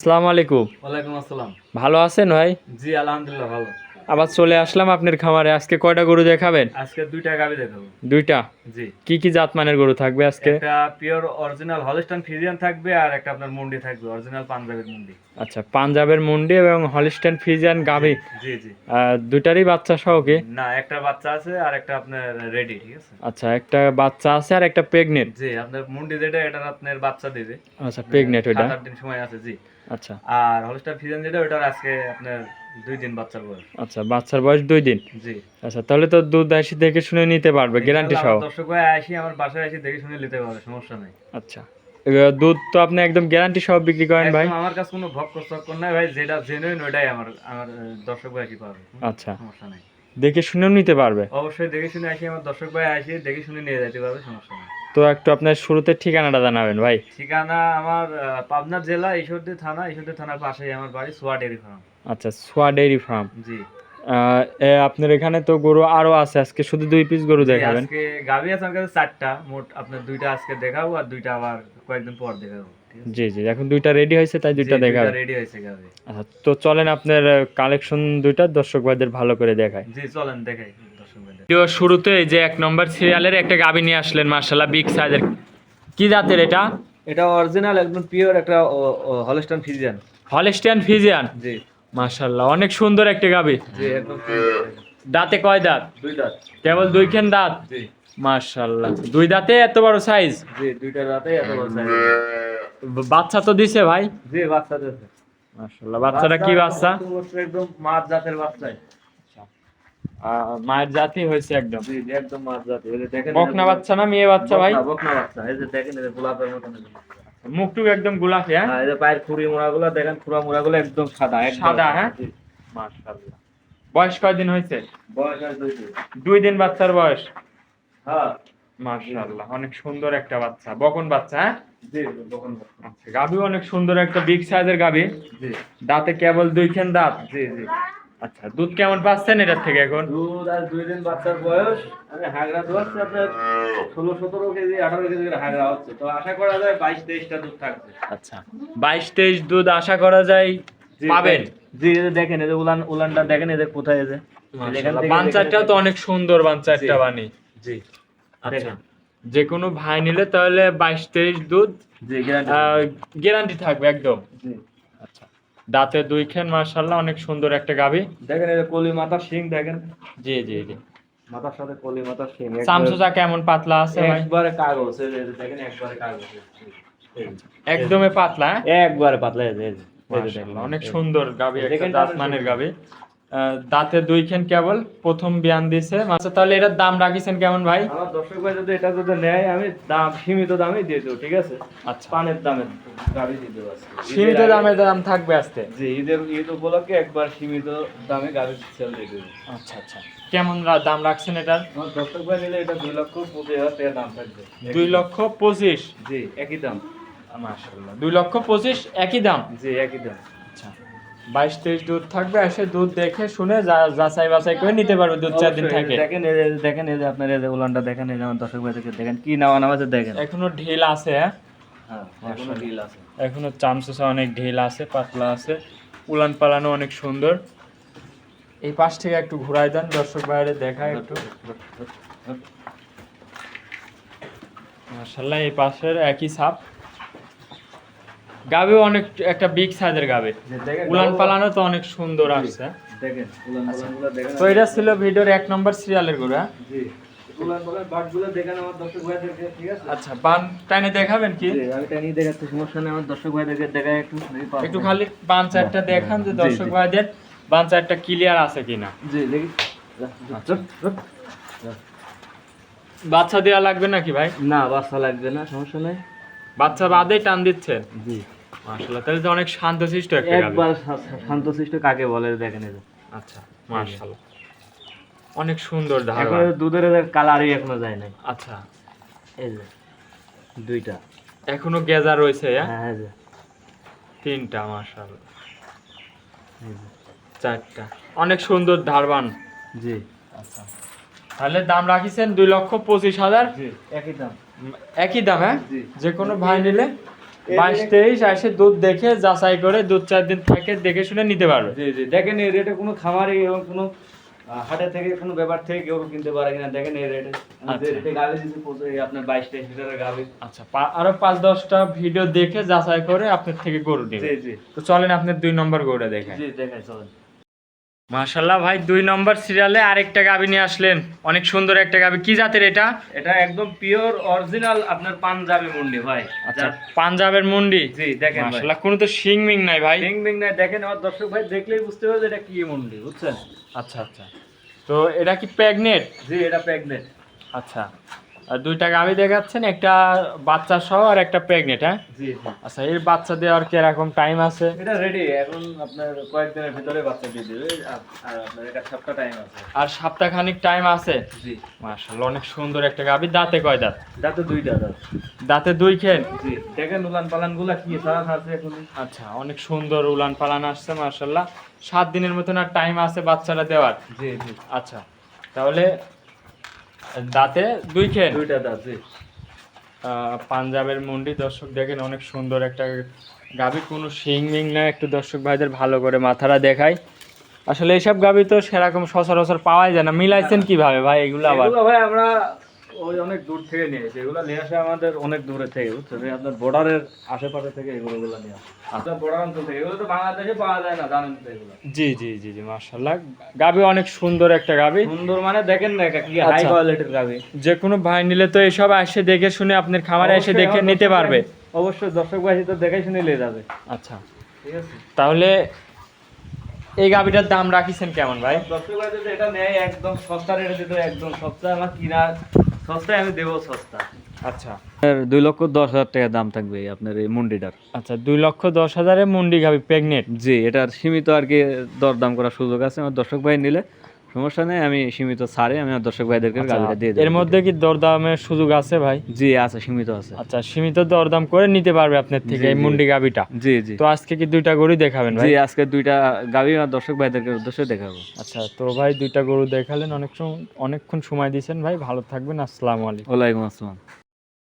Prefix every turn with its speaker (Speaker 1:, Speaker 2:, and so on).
Speaker 1: আসসালামু আলাইকুম।
Speaker 2: ওয়ালাইকুম আসসালাম।
Speaker 1: ভালো আছেন ভাই?
Speaker 2: জি আলহামদুলিল্লাহ ভালো।
Speaker 1: আবার চলে আসলাম আপনার খামারে। আজকে কয়টা গরু দেখাবেন?
Speaker 2: আজকে দুইটা গাভী দেখাবো।
Speaker 1: দুইটা।
Speaker 2: জি।
Speaker 1: কি কি জাতমানের গরু থাকবে আজকে?
Speaker 2: একটা পিওর অরিজিনাল হলস্টাইন ফ্রিজিয়ান থাকবে আর একটা আপনার মুন্ডি থাকবে অরিজিনাল পাঞ্জাবের মুন্ডি।
Speaker 1: আচ্ছা, পাঞ্জাবের মুন্ডি এবং হলিস্টাইন ফ্রিজিয়ান গাভী।
Speaker 2: জি জি।
Speaker 1: দুইটারই বাচ্চা সহ কি?
Speaker 2: না, একটা বাচ্চা আছে আর একটা আপনার রেডি, ঠিক আছে?
Speaker 1: আচ্ছা, একটা বাচ্চা আছে আর একটা প্রেগনেন্ট।
Speaker 2: জি, আপনার মুন্ডি যেটা এটা আপনার বাচ্চা দেবে।
Speaker 1: আচ্ছা, প্রেগনেন্ট ওটা।
Speaker 2: 7-8 দিন সময় আছে। জি।
Speaker 1: আচ্ছা।
Speaker 2: আর হলস্টাইন ফ্রিজিয়ান যেটা ওটার আজকে আপনার 2 দিন বাচ্চার বয়স।
Speaker 1: আচ্ছা, বাচ্চার বয়স 2 দিন।
Speaker 2: জি।
Speaker 1: আচ্ছা, তাহলে তো দুধ আসি দেখে শুনে নিতে পারবে গ্যারান্টি সহ।
Speaker 2: দর্শক ভাই আসি আমার বাসায় এসে দেখে শুনে নিতে পারবে, সমস্যা নাই।
Speaker 1: আচ্ছা, দুধ তো আপনি একদম গ্যারান্টি সহ বিক্রি করেন ভাই?
Speaker 2: একদম আমার কাছে কোনো ভক্কর নাই ভাই, যেটা জেনুইন ওটাই আমার আমার দর্শক ভাই আসি পাবে।
Speaker 1: আচ্ছা,
Speaker 2: সমস্যা নাই।
Speaker 1: দেখে শুনেও নিতে পারবে?
Speaker 2: অবশ্যই দেখে শুনে আসি, আমার দর্শক ভাই আসি দেখে শুনে নিয়ে যেতে পারবে, সমস্যা নেই।
Speaker 1: তো একটু আপনার শুরুতে ঠিকানাটা জানাবেন ভাই।
Speaker 2: ঠিকানা আমার পাবনা জেলা ঈশ্বরদী থানার পাশেই আমার বাড়ি, সোয়া ডেয়ারি ফার্ম।
Speaker 1: আচ্ছা, সোয়া ডেইরি ফার্ম।
Speaker 2: জি।
Speaker 1: আপনার এখানে তো গরু আরো আছে, আজকে শুধু 2 পিস গরু দেখাবেন?
Speaker 2: আজকে গাভী আছে আমার কাছে 4টা, মোট আপনার 2টা আজকে দেখাবো আর 2টা আবার কয়েকদিন পর দেখাবো।
Speaker 1: জি জি, এখন 2টা রেডি হয়েছে তাই 2টা দেখাবেন।
Speaker 2: রেডি হয়েছে গাভী।
Speaker 1: আচ্ছা, তো চলেন আপনার কালেকশন 2টা দর্শক ভাইদের ভালো করে দেখায়।
Speaker 2: জি চলেন দেখাই দর্শক ভাইদের।
Speaker 1: ভিডিও শুরুতে এই যে 1 নম্বর সিরিয়ালের একটা গাভী নিয়ে আসলেন, মাশাআল্লাহ বিগ সাইজের। কি জাতের এটা?
Speaker 2: এটা অরিজিনাল একদম পিওর একটা হলস্টাইন ফ্রিজিয়ান।
Speaker 1: Holstein Friesian.
Speaker 2: জি।
Speaker 1: মাশাআল্লাহ, অনেক সুন্দর একটা গাভী।
Speaker 2: জি একদম।
Speaker 1: দাঁতে কয় দাঁত?
Speaker 2: 2 দাঁত।
Speaker 1: কেবল 2খান দাঁত?
Speaker 2: জি।
Speaker 1: মাশাআল্লাহ, 2 দাঁতে এত বড় সাইজ?
Speaker 2: জি 2টা দাঁতে এত বড় সাইজ।
Speaker 1: বাচ্চা তো দিছে ভাই?
Speaker 2: জি বাচ্চা দিয়েছে।
Speaker 1: মাশাআল্লাহ, বাচ্চাটা কি বাচ্চা?
Speaker 2: একদম মাছ জাতের বাচ্চা।
Speaker 1: মায়ের জাতি হয়েছে একদম।
Speaker 2: জি একদম মাছ জাতি। এই যে দেখেন,
Speaker 1: বকনা বাচ্চা না মেয়ে বাচ্চা ভাই?
Speaker 2: বকনা বাচ্চা। এই যে দেখেন, এই যে গোলাপের মতন।
Speaker 1: মুখটুক একদম গোলাপি। হ্যাঁ,
Speaker 2: এই যে পায়ের খুঁড়ি মোড়াগুলো দেখেন, খুঁড়া মোড়াগুলো একদম সাদা, একদম
Speaker 1: সাদা। হ্যাঁ,
Speaker 2: জি।
Speaker 1: মাশাআল্লাহ। বয়স কয়দিন হয়েছে?
Speaker 2: বয়স আর 2 দিন।
Speaker 1: 2 দিন বাচ্চার বয়স।
Speaker 2: হ্যাঁ।
Speaker 1: মাশাআল্লাহ, অনেক সুন্দর একটা বাচ্চা, বকন বাচ্চা। হ্যাঁ,
Speaker 2: জি বকন বাচ্চা।
Speaker 1: আচ্ছা, গাভী অনেক সুন্দর একটা বিগ সাইজের গাভী।
Speaker 2: জি।
Speaker 1: দাঁতে কেবল 2খান দাঁত।
Speaker 2: জি জি।
Speaker 1: আচ্ছা, দুধ কেমন পাচ্ছেন এটার থেকে এখন?
Speaker 2: দুধ আর 2 দিন বাচ্চার বয়স। আমি হাগরা দোয়াচ্ছি আপনার 16-17 কেজি 18 কেজি করে হাগরা হচ্ছে, তো আশা করা যায় 22-23টা দুধ থাকবে।
Speaker 1: আচ্ছা, 22-23 দুধ আশা করা যায় পাবেন?
Speaker 2: জি এই যে দেখেন, এই যে উলানটা দেখেন, এই যে কোথায়, এই যে
Speaker 1: বাঞ্চারটাও তো অনেক সুন্দর, বাঞ্চারটা বানি।
Speaker 2: জি।
Speaker 1: আচ্ছা, যে কোনো ভাই নিলে তাহলে 22-23 দুধ
Speaker 2: জি
Speaker 1: গ্যারান্টি থাকবে একদম।
Speaker 2: জি।
Speaker 1: আচ্ছা, দাঁতে 2খান, মাশাআল্লাহ অনেক সুন্দর একটা গাভী।
Speaker 2: দেখেন এই যে কলি মাথার শিং দেখেন।
Speaker 1: জি জি জি।
Speaker 2: মাথার সাথে কলি মাথার শিং
Speaker 1: চামচা কেমন পাতলা আছে ভাই?
Speaker 2: একবারে কাগজ। এই যে দেখেন একবারে কাগজ।
Speaker 1: একদমই পাতলা।
Speaker 2: একবারে পাতলা। এই যে
Speaker 1: মাশাআল্লাহ, অনেক সুন্দর গাভী, একটা জাত মানের গাভী। দাঁতে 2খান, কেবল প্রথম বিয়ান দিছে। আচ্ছা, তাহলে এটার দাম রাখিছেন কেমন ভাই?
Speaker 2: আমার দর্শক ভাই যদি এটা যদি নেয়, আমি দাম সীমিত দামে দিয়ে দেবো, ঠিক আছে?
Speaker 1: আচ্ছা,
Speaker 2: পানের দামে গাড়ি দিয়ে দেবো আজকে।
Speaker 1: সীমিত দাম থাকবে আজকে?
Speaker 2: জি, ঈদ উপলক্ষে একবার সীমিত দামে গাড়ি সেল দিয়ে দেবো।
Speaker 1: আচ্ছা আচ্ছা, কেমন দাম রাখছেন এটার?
Speaker 2: আমার দর্শক ভাই নিলে এটা 2,25,000 টাকা দাম থাকবে।
Speaker 1: 2,25,000?
Speaker 2: জি একই দাম।
Speaker 1: মাশাআল্লাহ, 2,25,000 একই দাম?
Speaker 2: জি একই দাম।
Speaker 1: আচ্ছা, 22-23 দুধ থাকবে, এসে দুধ দেখে শুনে যাচাই বাছাই করে নিতে পারবে, দুধ 4 দিন থাকে।
Speaker 2: দেখেন এই যে আপনার এই যে উলানটা দেখেন, এই যে আমার দর্শক ভাইদেরকে দেখেন কি নাওয়া নামাজে দেখেন।
Speaker 1: এখনো ঢিল আছে। হ্যাঁ,
Speaker 2: হ্যাঁ এখনো ঢিল আছে।
Speaker 1: এখনো চামচা অনেক ঢিল আছে, পাতলা আছে, উলান পালানো অনেক সুন্দর। এই পাশ থেকে একটু ঘুরাই দেন, দর্শক বাইরে দেখায় একটু। মাশাআল্লাহ, এই পাশের একই ছাপ। গাভী অনেক একটা বিগ সাইজের গাভী, উলান পালানো তো অনেক সুন্দর আসছে।
Speaker 2: দেখেন উলান পালানগুলো দেখেন।
Speaker 1: তো এটা ছিল ভিডিওর 1 নম্বর সিরিয়ালের গরু। হ্যাঁ,
Speaker 2: জি উলান পালান বাটগুলো দেখেন আমার দর্শক ভাইদেরকে, ঠিক আছে?
Speaker 1: আচ্ছা, বান টাইনে দেখাবেন কি?
Speaker 2: জি আমি টানি দেখাচ্ছি, সমস্যা নেই, আমার দর্শক ভাইদেরকে দেখায়
Speaker 1: একটু খালি বান চারটা দেখান যে দর্শক ভাইদের বান চারটা ক্লিয়ার আছে কিনা।
Speaker 2: জি দেখি।
Speaker 1: বাচ্চা দেওয়া লাগবে নাকি ভাই?
Speaker 2: না বাচ্চা লাগবে না, সমস্যা নেই।
Speaker 1: বাচ্চা বাদেই টান দিচ্ছেন?
Speaker 2: জি।
Speaker 1: মাশাআল্লাহ, তাহলে তো অনেক শান্তশিষ্ট একটা গাভী।
Speaker 2: একবার শান্তশিষ্ট কাকে বলে দেখেন এই যে।
Speaker 1: আচ্ছা, মাশাআল্লাহ, অনেক সুন্দর ধারণা।
Speaker 2: এখন দুধের কালারই এখনো যায় নাই।
Speaker 1: আচ্ছা,
Speaker 2: এই যে 2টা
Speaker 1: এখনো গেজা রয়েছে।
Speaker 2: হ্যাঁ এই যে
Speaker 1: 3টা, মাশাআল্লাহ,
Speaker 2: এই যে
Speaker 1: 4টা, অনেক সুন্দর ধারবান।
Speaker 2: জি।
Speaker 1: আচ্ছা, তাহলে দাম রাখিছেন 2,25,000?
Speaker 2: জি একই দাম।
Speaker 1: একই দাম? হ্যাঁ,
Speaker 2: জি।
Speaker 1: যে কোনো ভাই নিলে 22-23 এসে দুধ দেখে যাচাই করে 2-4 দিন থাকে দেখে শুনে নিতে পারবে।
Speaker 2: জি জি, দেখেন এই রেটে কোনো খামারি এবং কোনো হাটে থেকে কোনো ব্যাপার থেকে কেউ কিনতে পারে কিনা, দেখেন এই রেটে
Speaker 1: আচ্ছা।
Speaker 2: রেটে গাড়ি দিতে আপনার 22-23 লিটারের গাড়ি।
Speaker 1: আচ্ছা, আরো 5-10টা ভিডিও দেখে যাচাই করে আপনার থেকে গরু নেবে।
Speaker 2: জি জি
Speaker 1: তো চলেন আপনার 2 নম্বর গরুটা দেখেন।
Speaker 2: জি, দেখাই চলেন।
Speaker 1: মাশাআল্লাহ ভাই, 2 নম্বর সিরিয়ালে আরেকটা গাভী নিয়ে আসলেন, অনেক সুন্দর একটা গাভী। কি জাতের এটা?
Speaker 2: এটা একদম পিওর অরিজিনাল আপনার পাঞ্জাবি মুন্ডি ভাই।
Speaker 1: আচ্ছা, পাঞ্জাবের মুন্ডি।
Speaker 2: জি দেখেন ভাই,
Speaker 1: মাশাআল্লাহ, কোনো তো শিং মিং নাই ভাই।
Speaker 2: বিং বিং নাই, দেখেন আমার দর্শক ভাই দেখলেই বুঝতে পারবে এটা কি মুন্ডি, বুঝছেন?
Speaker 1: আচ্ছা আচ্ছা, তো এটা কি প্রেগনেন্ট?
Speaker 2: জি এটা প্রেগনেন্ট।
Speaker 1: আচ্ছা, আর 2টা গাভী দেখাচ্ছেন, একটা বাচ্চা সহ আর একটা প্রেগনেন্ট, হ্যাঁ?
Speaker 2: জি জি,
Speaker 1: আচ্ছা, এর বাচ্চা দেওয়ার কি এরকম টাইম আছে?
Speaker 2: এটা রেডি, এখন আপনার কয়েকদিনের ভিতরে বাচ্চা দিয়ে দেবে। আর আপনার এটা সপ্তাহ টাইম আছে।
Speaker 1: আর সপ্তাহখানিক টাইম আছে।
Speaker 2: জি,
Speaker 1: মাশাআল্লাহ, অনেক সুন্দর একটা গাভী। দাঁতে কয় দাঁত?
Speaker 2: দাঁতে 2টা দাঁত।
Speaker 1: দাঁতে 2 খেন।
Speaker 2: জি দেখেন উলান পালান গুলা কি সারা আছে এখন।
Speaker 1: আচ্ছা, অনেক সুন্দর উলান পালান আসছে মাশাআল্লাহ। 7 দিনের মতন আর টাইম আছে বাচ্চাটা দেওয়ার।
Speaker 2: জি জি,
Speaker 1: আচ্ছা, তাহলে দাঁতে 2 খেন।
Speaker 2: 2টা দাঁত। জি
Speaker 1: পাঞ্জাবের মুন্ডি, দর্শক দেখেন অনেক সুন্দর একটা গাভী, কোনো শিং মিং না। একটু দর্শক ভাইদের ভালো করে মাথাটা দেখাই। আসলে এইসব গাভী তো সেরকম সচরাচর পাওয়াই যায় না। মিলাইছেন কিভাবে ভাই এগুলো? আবার
Speaker 2: এগুলো ভাই আমরা ওই অনেক দূর থেকে নিয়ে এসেছি, এগুলো নিয়ে আসে আমাদের অনেক দূরে থেকে, বুঝছেন? এই আপনার বর্ডারের আশেপাশে থেকে এগুলো নিয়ে আসে, আপনার বর্ডার অঞ্চল থেকে। এগুলো তো বাংলাদেশে পাওয়া যায় না, জানেন তো এগুলো।
Speaker 1: জি জি জি জি, মাশাআল্লাহ, গাভী অনেক সুন্দর একটা গাভী।
Speaker 2: সুন্দর মানে দেখেন না কি হাই
Speaker 1: আচ্ছা।
Speaker 2: কোয়ালিটির গাভি।
Speaker 1: যে কোনো ভাই নিলে তো এসব এসে দেখে শুনে আপনার খামারে এসে
Speaker 2: অবশ্যই
Speaker 1: দেখে
Speaker 2: আমার
Speaker 1: নিতে
Speaker 2: দর্শক
Speaker 1: পারবে।
Speaker 2: ভাই- অবশ্যই দর্শক ভাই তো দেখে শুনে নিয়ে যাবে।
Speaker 1: আচ্ছা,
Speaker 2: ঠিক আছে,
Speaker 1: তাহলে এই গাভীটার দাম রাখিছেন কেমন ভাই?
Speaker 2: দর্শক ভাই যদি এটা নেয় একদম সস্তা রেটে দিতে, একদম সস্তা, আমার কিনা সস্তায় আমি দেবো সস্তা।
Speaker 1: আচ্ছা
Speaker 2: 2,10,000 টাকা দাম থাকবে আপনার এই মুন্ডিটার।
Speaker 1: আচ্ছা, 2,10,000 মুন্ডি গাভী প্রেগনেন্ট।
Speaker 2: জি এটার সীমিত আর কি দরদাম করার সুযোগ আছে, আমার দর্শক ভাই নিলে সমস্যা নেই, আমি সীমিত ছাড়ে আমি আমার দর্শক ভাইদেরকে গাড়িটা দিয়ে দেবো।
Speaker 1: এর মধ্যে কি দরদামের সুযোগ আছে ভাই?
Speaker 2: জি আছে, সীমিত আছে।
Speaker 1: আচ্ছা, সীমিত দরদাম করে নিতে পারবে আপনার থেকে
Speaker 2: জি,
Speaker 1: এই
Speaker 2: জি।
Speaker 1: মুন্ডি গাভীটা।
Speaker 2: জি জি,
Speaker 1: তো আজকে কি 2টা গরু দেখাবেন
Speaker 2: জি
Speaker 1: ভাই?
Speaker 2: আজকে 2টা গাভি আমার দর্শক ভাইদেরকে উদ্দেশ্যে দেখাবো।
Speaker 1: আচ্ছা, তো ভাই 2টা গরু দেখালেন, অনেকক্ষণ সময় দিয়েছেন ভাই, ভালো থাকবেন, আসসালামু আলাইকুম।
Speaker 2: ওয়ালাইকুম আসসালাম।